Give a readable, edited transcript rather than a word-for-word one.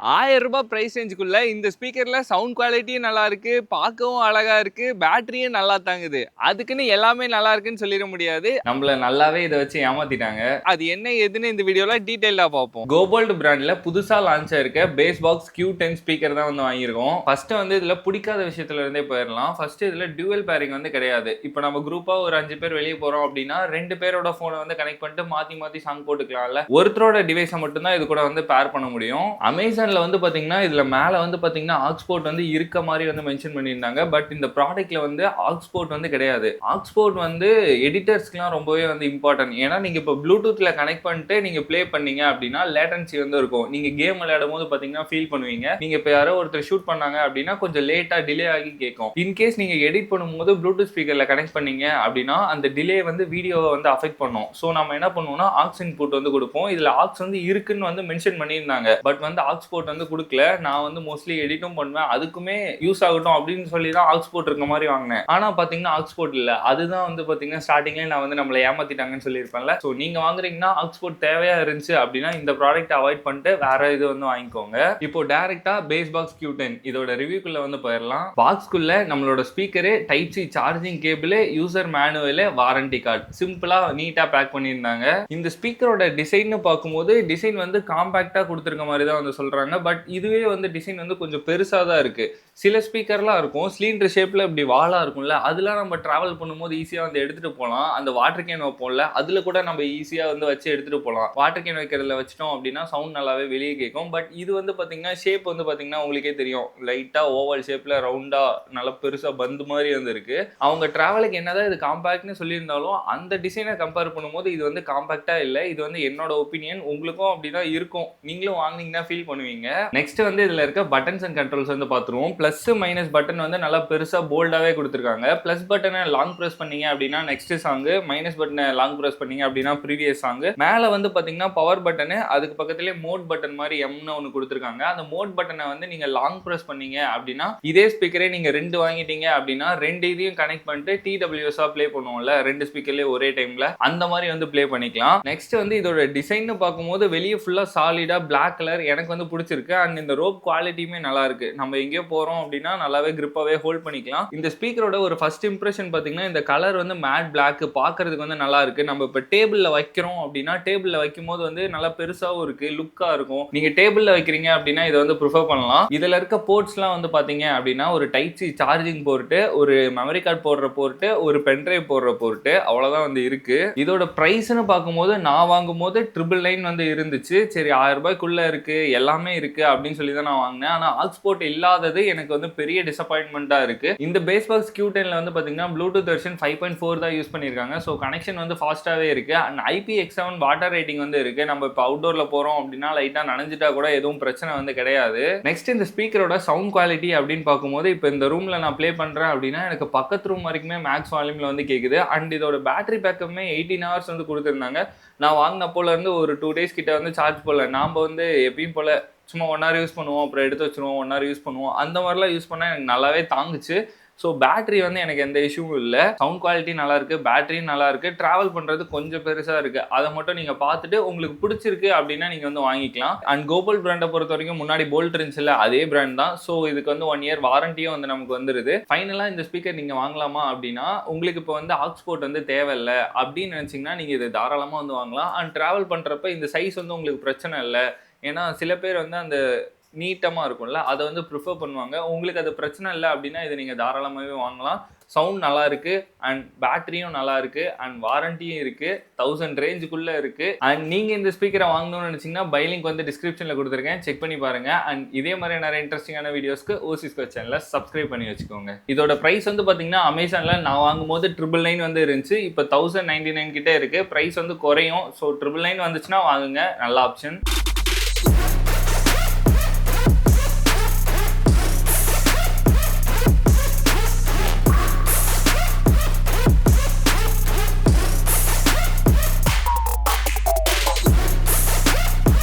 ரூ. 1000 பிரைஸ் ரேஞ்சுக்குள்ள இந்த ஸ்பீக்கர்ல சவுண்ட் குவாலிட்டியும் நல்லா இருக்கு, பார்க்கவும் அழகா இருக்கு, பேட்டரியும் நல்லா தாங்குது. அதுக்குன்னு எல்லாமே நல்லா இருக்குன்னு சொல்லிட முடியாது. நம்மள நல்லாவே இதை வச்சு ஏமாத்திட்டாங்க. அது என்ன ஏதுன்னு இந்த வீடியோல டீடைலா பார்ப்போம். கோபோல்ட் பிராண்ட்ல புதுசா லான்ச் ஆயிருக்க பேஸ் பாக்ஸ் Q10 ஸ்பீக்கர் தான் வந்து வாங்கியிருக்கோம். ஃபர்ஸ்ட் வந்து இதுல பிடிக்காத விஷயத்துல இருந்தே போயிடலாம். ஃபர்ஸ்ட் இதுல டியூவல் பேரிங் வந்து கிடையாது. இப்போ நம்ம குரூப்பா ஒரு 5 பேர் வெளியே போறோம் அப்படின்னா 2 பேரோட போனை வந்து கனெக்ட் பண்ணிட்டு மாத்தி மாத்தி சாங் போட்டுக்கலாம்ல. ஒருத்தரோட டிவைஸை மட்டும் தான் இது கூட வந்து பேர் பண்ண முடியும். அமேசான் வந்து பாத்தீங்கன்னா இதுல மேல வந்து பாத்தீங்கன்னா ஆக்ஸ்போர்ட் வந்து இருக்க மாதிரி வந்து மென்ஷன் பண்ணியிருந்தாங்க. பட் இந்த ப்ராடக்ட்ல வந்து ஆக்ஸ்போர்ட் வந்து கிடையாது. ஆக்ஸ்போர்ட் வந்து எடிட்டர்ஸ்க்குலாம் ரொம்பவே வந்து இம்பார்ட்டன்ட். ஏன்னா நீங்க இப்போ ப்ளூடூத்ல கனெக்ட் பண்ணிட்டு நீங்க ப்ளே பண்ணீங்க அப்படின்னா லேட்டன்சி வந்து இருக்கும். நீங்க கேம் விளையாடும் போது பாத்தீங்கன்னா ஃபீல் பண்ணுவீங்க. நீங்க இப்போ யாரோ ஒருத்தர் ஷூட் பண்ணாங்க அப்படின்னா கொஞ்சம் லேட்டா டிலே ஆகி கேட்கும். இன்கேஸ் நீங்க எடிட் பண்ணும்போது ப்ளூடூத் ஸ்பீக்கர்ல கனெக்ட் பண்ணீங்க அப்படின்னா அந்த டிலே வந்து வீடியோவை வந்து அஃபெக்ட் பண்ணும். ஸோ நம்ம என்ன பண்ணுவோம்னா ஆக்ஸ் இன்புட் வந்து கொடுப்போம். இதுல ஆக்ஸ் வந்து இருக்குன்னு வந்து மென்ஷன் பண்ணியிருந்தாங்க. பட் வந்து ஆக்ஸ்போர்ட் வந்து கொடுக்கல. நான் வந்து மோஸ்ட்லி எடிட்டும் பண்ணுவேன், அதுக்குமே யூஸ் ஆகட்டும் அப்படின்னு சொல்லி தான் ஆக்ஸ்போர்ட் இருக்க மாதிரி வாங்கினேன். ஆனா பாத்தீங்கன்னா ஆக்ஸ்போர்ட் இல்ல. அதுதான் வந்து பாத்தீங்கன்னா ஸ்டார்டிங்லேயே நான் வந்து நம்மளை ஏமாத்திட்டாங்கன்னு சொல்லியிருப்பேன்ல. ஸோ நீங்க வாங்குறீங்கன்னா ஆக்ஸ்போர்ட் தேவையா இருந்துச்சு அப்படின்னா இந்த ப்ராடக்ட் அவாய்ட் பண்ணிட்டு வேற இது வந்து வாங்கிக்கோங்க. இப்போ டைரக்டா பேஸ் பாக்ஸ் Q10 இதோட ரிவ்யூக்குள்ள வந்து போயிடலாம். பாக்ஸ்க்குள்ள நம்மளோட speaker, type C charging cable, user manual, warranty card சிம்பிளா நீட்டா பேக் பண்ணியிருந்தாங்க. இந்த ஸ்பீக்கரோட டிசைன் பார்க்கும்போது டிசைன் வந்து காம்பாக்டா கொடுத்துருக்க மாதிரி தான் வந்து சொல்றாங்க. பட் இதுவே வந்து டிசைன் வந்து கொஞ்சம் பெருசா தான் இருக்கு. சில ஸ்பீக்கர்லாம் இருக்கும் சிலிண்டர் ஷேப்ல இப்படி வாலா இருக்கும்ல, அதெல்லாம் நம்ம டிராவல் பண்ணும்போது ஈஸியா வந்து எடுத்துட்டு போகலாம். அந்த வாட்டர் கேன் வைப்போம்ல, அதுல கூட நம்ம ஈஸியா வந்து வச்சு எடுத்துட்டு போகலாம். வாட்டர் கேன் வைக்கிறதுல வச்சிட்டோம் அப்படின்னா சவுண்ட் நல்லாவே வெளியே கேட்கும். பட் இது வந்து பாத்தீங்கன்னா ஷேப் வந்து பாத்தீங்கன்னா உங்களுக்கே தெரியும், லைட்டா ஓவல் ஷேப்ல ரவுண்டா நல்ல பெருசா பந்து மாதிரி வந்து இருக்கு. அவங்க டிராவலுக்கு என்னதான் இது காம்பாக்ட்னு சொல்லியிருந்தாலும் அந்த டிசைனை கம்பேர் பண்ணும்போது இது வந்து காம்பாக்டா இல்லை. இது வந்து என்னோட ஒப்பீனியன். உங்களுக்கும் அப்படிதான் இருக்கும், நீங்களும் வாங்கினீங்கன்னா ஃபீல் பண்ணுவீங்க. நெக்ஸ்ட் வந்து இதுல இருக்க பட்டன்ஸ் அண்ட் கண்ட்ரோல்ஸ் வந்து பாத்துருவோம். பிளஸ் மைனஸ் பட்டன் வந்து நல்லா பெருசா போல்டாவே கொடுத்திருக்காங்க. பிளஸ் பட்டனை லாங் பிரஸ் பண்ணீங்க அப்படின்னா நெக்ஸ்ட் சாங், மைனஸ் பட்டனை லாங் பிரஸ் பண்ணீங்க அப்படின்னா ப்ரீவியஸ் சாங். மேல வந்து பாத்தீங்கன்னா பவர் பட்டன், அதுக்கு பக்கத்திலே மோட் பட்டன் மாதிரி எம்னு ஒன்னு கொடுத்திருக்காங்க. அந்த மோட் பட்டனை வந்து நீங்க லாங் பிரஸ் பண்ணீங்க அப்படின்னா இதே ஸ்பீக்கரே நீங்க 2 வாங்கிட்டீங்க அப்படின்னா 2 இதையும் கனெக்ட் பண்ணிட்டு TWS ப்ளே பண்ணுவோம்ல, 2 ஸ்பீக்கர்லயே ஒரே டைம்ல, அந்த மாதிரி வந்து ப்ளே பண்ணிக்கலாம். நெக்ஸ்ட் வந்து இதோட டிசைன் பார்க்கும்போது வெளியே ஃபுல்லா சாலிடா பிளாக் கலர் எனக்கு வந்து பிடிச்சிருக்கு. அண்ட் இந்த ரோப் குவாலிட்டியுமே நல்லா இருக்கு. நம்ம எங்கேயோ போறோம் அப்படின்னா நல்லாவே கிரிப்பாவே ஹோல்ட் பண்ணிக்கலாம். இந்த ஸ்பீக்கரோட ஒரு ஃபர்ஸ்ட் இம்ப்ரெஷன் பாத்தீங்கன்னா இந்த கலர் வந்து மேட் பிளாக் பார்க்கிறதுக்கு வந்து நல்லா இருக்கு. நம்ம இப்ப டேபிள்ல வைக்கிறோம் அப்படின்னா டேபிள்ல வைக்கும் போது வந்து நல்லா பெருசாவும் இருக்கு, லுக்கா இருக்கும். நீங்க டேபிள்ல வைக்கிறீங்க அப்படின்னா இதை வந்து ப்ரிஃபர் பண்ணலாம். இதுல இருக்க போர்ட்ஸ்லாம் வந்து பாத்தீங்க அப்படின்னா ஒரு டைப் சி சார்ஜிங் போர்ட், ஒரு மெமரி கார்டு போடுற போர்ட், ஒரு பென்ட்ரைவ் போடுற போர்ட், அவ்வளவுதான் வந்து இருக்கு. இதோட பிரைஸ்னு பார்க்கும்போது நான் வாங்கும் போது 999 வந்து இருந்துச்சு. சரி 1000 ரூபாய்க்குள்ள இருக்கு, எல்லாமே இருக்கு அப்படின்னு சொல்லி தான் நான் வாங்கினேன். ஆனா ஆக்ஸ்போர்ட் இல்லாதது எனக்கு வந்து பெரிய டிசப்பாயின்மெண்டா இருக்கு. இந்த பேஸ் பாக்ஸ் Q10ல வந்து பாத்தீங்கன்னா ப்ளூடூத் வெர்ஷன் 5.4 தான் யூஸ் பண்ணிருக்காங்க. ஸோ கனெக்ஷன் வந்து ஃபாஸ்டாவே இருக்கு. அண்ட் IPX7 வாட்டர் ரேட்டிங் வந்து இருக்கு. நம்ம இப்போ அவுட்டோர்ல போறோம் அப்படின்னா லைட்டா நனைஞ்சிட்டா கூட எதுவும் பிரச்சனை வந்து கிடையாது. நெக்ஸ்ட் இந்த ஸ்பீக்கரோட சவுண்ட் குவாலிட்டி அப்படின்னு பார்க்கும்போது இப்போ இந்த ரூம்ல நான் ப்ளே பண்றேன் அப்படின்னா எனக்கு பக்கத்து ரூம் வரைக்குமே மேக்ஸ் வால்யூம்ல வந்து கேக்குது. அண்ட் இதோட பேட்டரி பேக்கப்புமே 18 ஹவர்ஸ் வந்து கொடுத்துருந்தாங்க. நான் வாங்கினப்போல இருந்து ஒரு 2 டேஸ் கிட்ட வந்து சார்ஜ் போடல. நாம வந்து எப்பயும் போல சும்மா 1 hour யூஸ் பண்ணுவோம், அப்புறம் எடுத்து வச்சுருவோம், 1 hour யூஸ் பண்ணுவோம், அந்த மாதிரிலாம் யூஸ் பண்ணால் எனக்கு நல்லாவே தாங்குச்சு. ஸோ பேட்டரி வந்து எனக்கு எந்த இஷ்யூவும் இல்லை. சவுண்ட் குவாலிட்டி நல்லா இருக்கு, பேட்டரியும் நல்லா இருக்கு. டிராவல் பண்றது கொஞ்சம் பெருசா இருக்கு, அதை மட்டும் நீங்க பார்த்துட்டு உங்களுக்கு பிடிச்சிருக்கு அப்படின்னா நீங்க வந்து வாங்கிக்கலாம். அண்ட் கோபோல்ட் பிராண்டை பொறுத்த வரைக்கும் முன்னாடி போல்ட் இருந்துச்சுல, அதே பிராண்ட் தான். ஸோ இதுக்கு வந்து 1 year வாரண்டியும் வந்து நமக்கு வந்துருது. ஃபைனலா இந்த ஸ்பீக்கர் நீங்க வாங்கலாமா அப்படின்னா உங்களுக்கு இப்போ வந்து ஆக்ஸ்போர்ட் வந்து தேவையில்லை அப்படின்னு நினைச்சீங்கன்னா நீங்க இது தாராளமா வந்து வாங்கலாம். அண்ட் டிராவல் பண்றப்ப இந்த சைஸ் வந்து உங்களுக்கு பிரச்சனை இல்லை. ஏன்னா சில பேர் வந்து அந்த நீட்டமாக இருக்கும்ல, அதை வந்து ப்ரிஃபர் பண்ணுவாங்க. உங்களுக்கு அது பிரச்சனை இல்லை அப்படின்னா இதை நீங்கள் தாராளமாகவே வாங்கலாம். சவுண்ட் நல்லா இருக்கு, அண்ட் பேட்டரியும் நல்லா இருக்கு, அண்ட் வாரண்டியும் இருக்கு. 1000 ரேஞ்சுக்குள்ள இருக்கு. அண்ட் நீங்க இந்த ஸ்பீக்கரை வாங்கணும்னு நினைச்சீங்கன்னா பை லிங்க் வந்து டிஸ்கிரிப்ஷன்ல கொடுத்துருக்கேன், செக் பண்ணி பாருங்க. அண்ட் இதே மாதிரி நிறைய இன்ட்ரெஸ்டிங்கான வீடியோஸ்க்கு ஓசிஸ்கோ சேனலை சப்ஸ்கிரைப் பண்ணி வச்சுக்கோங்க. இதோட பிரைஸ் வந்து பாத்தீங்கன்னா அமேசான்ல நான் வாங்கும்போது 999 வந்து இருந்துச்சு. இப்போ 1099 கிட்ட இருக்கு. பிரைஸ் வந்து குறையும். ஸோ 999 வந்துச்சுன்னா வாங்குங்க, நல்ல ஆப்ஷன்.